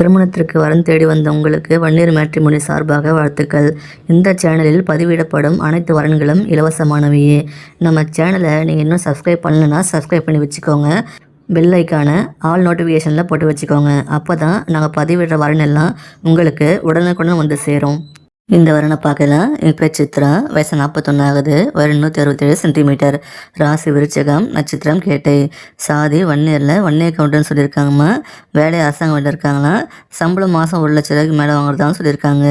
திருமணத்திற்கு வரன் தேடி வந்த உங்களுக்கு வன்னியர் மேட்ரிமோனி சார்பாக வாழ்த்துக்கள். இந்த சேனலில் பதிவிடப்படும் அனைத்து வரன்களும் இலவசமானவையே. நம்ம சேனலை நீங்கள் இன்னும் சப்ஸ்கிரைப் பண்ணலைன்னா சப்ஸ்கிரைப் பண்ணி வச்சுக்கோங்க. பெல் ஐக்கான ஆல் நோட்டிஃபிகேஷனில் போட்டு வச்சுக்கோங்க. அப்போ தான் நாங்கள் பதிவிடுற வரன் எல்லாம் உங்களுக்கு உடனுக்குடன் வந்து சேரும். இந்த வரனை பார்க்கலாம். என் பேர் சித்ரா, வயசு 41 ஆகுது, வயது 167 சென்டிமீட்டர், ராசி விருச்சகம், நட்சத்திரம் கேட்டை, சாதி வன்னியரில் வன்னியர் கவுண்டர்னு சொல்லியிருக்காங்கம்மா. வேலை அரசாங்க வேலை இருக்காங்களா, சம்பளம் மாதம் 1 லட்ச ரூபாய்க்கு மேலே வாங்குறதான்னு சொல்லியிருக்காங்க.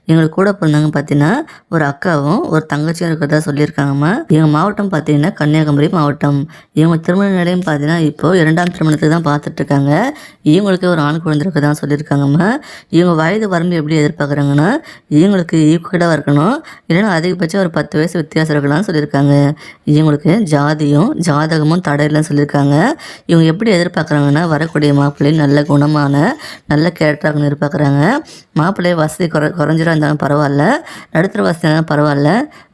எங்களுக்கு கூட பிறந்தாங்க பார்த்தீங்கன்னா ஒரு அக்காவும் ஒரு தங்கச்சியும் இருக்கிறதா சொல்லியிருக்காங்கம்மா. எங்கள் மாவட்டம் பார்த்தீங்கன்னா கன்னியாகுமரி மாவட்டம். இவங்க திருமண நிலையம் பார்த்தீங்கன்னா இப்போது 2ஆம் திருமணத்துக்கு தான் பார்த்துட்ருக்காங்க. இவங்களுக்கு ஒரு ஆண் குழந்தை இருக்கிறதா சொல்லியிருக்காங்கம்மா. இவங்க வயது வரம்பு எப்படி எதிர்பார்க்குறாங்கன்னா இவங்களுக்கு ஈக்குவலாக இருக்கணும், இல்லைன்னா அதிகபட்சம் ஒரு 10 வயசு வித்தியாசம் இருக்கலாம்னு சொல்லியிருக்காங்க. இவங்களுக்கு ஜாதியும் ஜாதகமும் தடையில்லைன்னு சொல்லியிருக்காங்க. இவங்க எப்படி எதிர்பார்க்குறாங்கன்னா வரக்கூடிய மாப்பிள்ளை நல்ல குணமான நல்ல கேரக்டராக எதிர்பார்க்குறாங்க. மாப்பிள்ளை வசதி குறைஞ்சிடாக இருந்தாலும் பரவாயில்ல, நடுத்தர வசதி இருந்தாலும் பரவாயில்ல,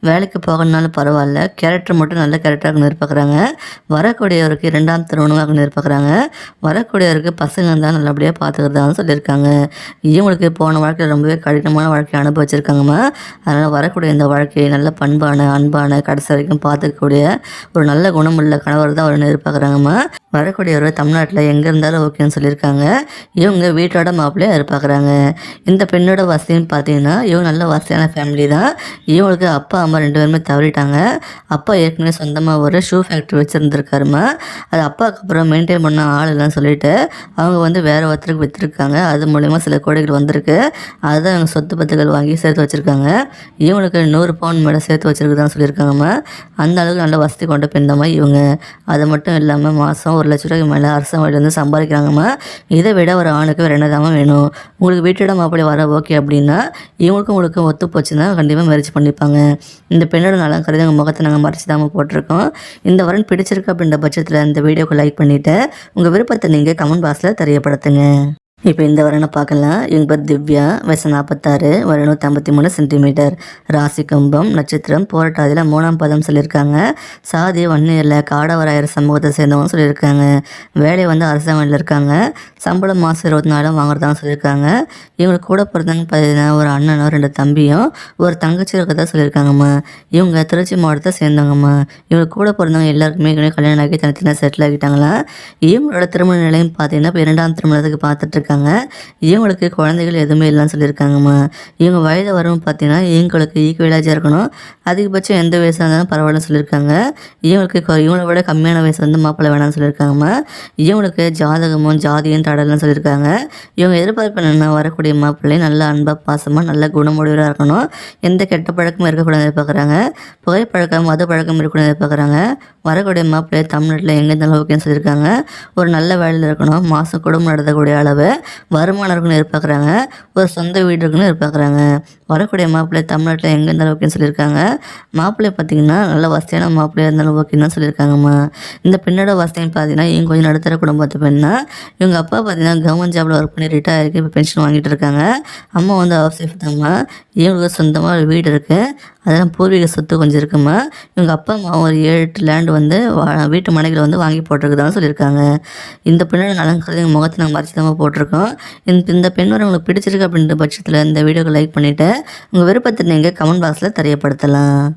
வேலைக்கு போகணுன்னாலும் பரவாயில்ல, கேரக்டர் மட்டும் நல்ல கேரக்டராக எதிர்பார்க்குறாங்க. வரக்கூடியவருக்கு 2ஆம் திருமணமாக எதிர்பார்க்குறாங்க. வரக்கூடியவருக்கு பசங்க இருந்தால் நல்லபடியாக பார்த்துக்கிறதான்னு சொல்லியிருக்காங்க. இவங்களுக்கு போன வாழ்க்கையில் ரொம்பவே கடினமான வாழ்க்கையை அனுபவிச்சிருக்காங்கம்மா. அதனால் வரக்கூடிய இந்த வாழ்க்கையை நல்ல பண்பான அன்பான கடைசி வரைக்கும் பார்த்துக்கக்கூடிய ஒரு நல்ல குணமுள்ள கணவர் தான் அவர் எதிர்பார்க்குறாங்கம்மா. வரக்கூடியவர் தமிழ்நாட்டில் எங்கே இருந்தாலும் ஓகேன்னு சொல்லியிருக்காங்க. இவங்க வீட்டோட மாப்பிள்ளையை எதிர்பார்க்குறாங்க. இந்த பெண்ணோட வசதின்னு பார்த்தீங்கன்னா இவங்க நல்ல வசதியான ஃபேமிலி தான். இவங்களுக்கு அப்பா அம்மா 2 பேருமே தவறிட்டாங்க. அப்பா ஏற்கனவே சொந்தமாக ஒரு ஷூ ஃபேக்ட்ரி வச்சுருந்துருக்காருமா. அது அப்பாவுக்கு அப்புறம் மெயின்டைன் பண்ண ஆள் இல்லைன்னு சொல்லிட்டு அவங்க வேறு ஒருத்தருக்கு விற்றுருக்காங்க. அது மூலிமா சில கோடிகள் வந்திருக்கு. அதுதான் அவங்க சொத்து பத்துகள் வாங்கி சேர்த்து வச்சுருக்காங்க. இவங்களுக்கு 100 பவுன் மேலே சேர்த்து வச்சுருக்குதான் சொல்லியிருக்காங்கம்மா. அந்த அளவுக்கு நல்ல வசதி கொண்ட பெண் தான் இவங்க. அது மட்டும் இல்லாமல் மாதம் 1 லட்ச ரூபாய்க்கு மேலே அரசாங்கத்திலேருந்து சம்பாதிக்கிறாங்கம்மா. இதை விட ஒரு ஆணுக்கு வேறு என்னதாம்மா வேணும்? உங்களுக்கு வீட்டோட மாப்பிள்ளை வர ஓகே அப்படின்னா இவங்களுக்கும் உங்களுக்கு ஒத்து போச்சுன்னா கண்டிப்பாக மேரேஜ் பண்ணிப்பாங்க. இந்த பெண்ணோட நலம் கருதி உங்கள் முகத்தை நாங்கள் மறைச்சி தாம போட்டிருக்கோம். இந்த வரன் பிடிச்சிருக்கு அப்படின்ற பட்சத்தில் இந்த வீடியோக்கு லைக் பண்ணிவிட்டு உங்கள் விருப்பத்தை நீங்கள் கமெண்ட் பாக்ஸில் தெரியப்படுத்துங்க. இப்போ இந்த வரனை பார்க்கலாம். இவங்க பேர் திவ்யா, வயசு 46, வயது 153 சென்டிமீட்டர், ராசி கும்பம், நட்சத்திரம் போராட்டாதியில் 3ஆம் பதம் சொல்லியிருக்காங்க. சாதி வன்னியரில் காடவராயர் சமூகத்தை சேர்ந்தவங்க சொல்லியிருக்காங்க. வேலை அரசாங்க வேலையில் இருக்காங்க. சம்பளம் மாதம் 24 வாங்குறதான்னு சொல்லியிருக்காங்க. இவங்களுக்கு கூட பிறந்தவங்க பார்த்தீங்கன்னா ஒரு அண்ணனும் 2 தம்பியும் ஒரு தங்கச்சி இருக்கிறதா சொல்லியிருக்காங்கம்மா. இவங்க திருச்சி மாவட்டத்தை சேர்ந்தவங்கம்மா. இவங்களுக்கு கூட பிறந்தவங்க எல்லாருக்குமே கல்யாணம் ஆகி தனித்தனியாக செட்டில் ஆகிட்டாங்களா. இவங்களோட திருமண நிலையம் பார்த்தீங்கன்னா இப்போ 2ஆம் திருமணத்துக்கு பார்த்துட்டு இவங்களுக்கு குழந்தைகள் எதுவுமே இல்லைன்னு சொல்லியிருக்காங்கம்மா. இவங்க வயது வரவும் பார்த்தீங்கன்னா இவங்களுக்கு ஈக்குவலாக இருக்கணும். அதிகபட்சம் எந்த வயசாக இருந்தாலும் பரவாயில்லன்னு சொல்லியிருக்காங்க. இவங்களை விட கம்மியான வயசு மாப்பிள்ளை வேணாம்னு சொல்லியிருக்காங்கம்மா. இவங்களுக்கு ஜாதகமும் ஜாதியும் தடல்னு சொல்லியிருக்காங்க. இவங்க எதிர்பார்ப்பு என்னென்னா வரக்கூடிய மாப்பிள்ளை நல்ல அன்பாக பாசமாக நல்ல குணமுடையவராக இருக்கணும். எந்த கெட்ட பழக்கமும் இருக்கக்கூடாது எதிர்பார்க்குறாங்க. புகைப்பழக்கம் மது பழக்கம் இருக்கக்கூடாது எதிர்பார்க்குறாங்க. வரக்கூடிய மாப்பிள்ளை தமிழ்நாட்டில் எங்கே இருந்தாலும் ஓகேன்னு சொல்லியிருக்காங்க. ஒரு நல்ல வேலையில் இருக்கணும். மாதம் குடும்பம் நடத்தக்கூடிய அளவு வருமானம் இருக்குன்னு எதிர்பார்க்குறாங்க. ஒரு சொந்த வீடு இருக்குன்னு எதிர்பார்க்குறாங்க. வரக்கூடிய மாப்பிள்ளை தமிழ்நாட்டில் எங்கே இருந்தாலும் ஓகேன்னு சொல்லியிருக்காங்க. மாப்பிள்ளை பார்த்தீங்கன்னா நல்ல வசதியான மாப்பிள்ளையாக இருந்தாலும் ஓகேன்னு தான் சொல்லியிருக்காங்கம்மா. இந்த பெண்ணோட வசதின்னு பார்த்தீங்கன்னா இவங்க கொஞ்சம் நடுத்தர குடும்பத்து பெண்ணா. இவங்க அப்பா பார்த்தீங்கன்னா கவர்மெண்ட் ஜாபில் ஒர்க் பண்ணி ரிட்டையர் ஆகிருக்கு. இப்போ பென்ஷன் வாங்கிட்டு இருக்காங்க. அம்மா ஹவுஸ் ஒய்ஃப் தாம்மா. இவங்களுக்கு சொந்தமாக ஒரு வீடு இருக்குது. அதெல்லாம் பூர்வீக சொத்து கொஞ்சம் இருக்குமா. இவங்க அப்பா அம்மா ஒரு 7-8 லேண்டு வீட்டு மனைகளை வாங்கி போட்டிருக்குதான்னு சொல்லியிருக்காங்க. இந்த பெண்ணோட நலன்கிறது எங்கள் முகத்தை நாங்கள் மறைச்சி தான் போட்டிருக்கோம். இந்த பெண் உங்களுக்கு பிடிச்சிருக்கு அப்படின்ற பட்சத்தில் இந்த வீடியோக்கு லைக் பண்ணிவிட்டு உங்கள் விருப்பத்தை நீங்கள் கமெண்ட் பாக்ஸில் தெரியப்படுத்தலாம்.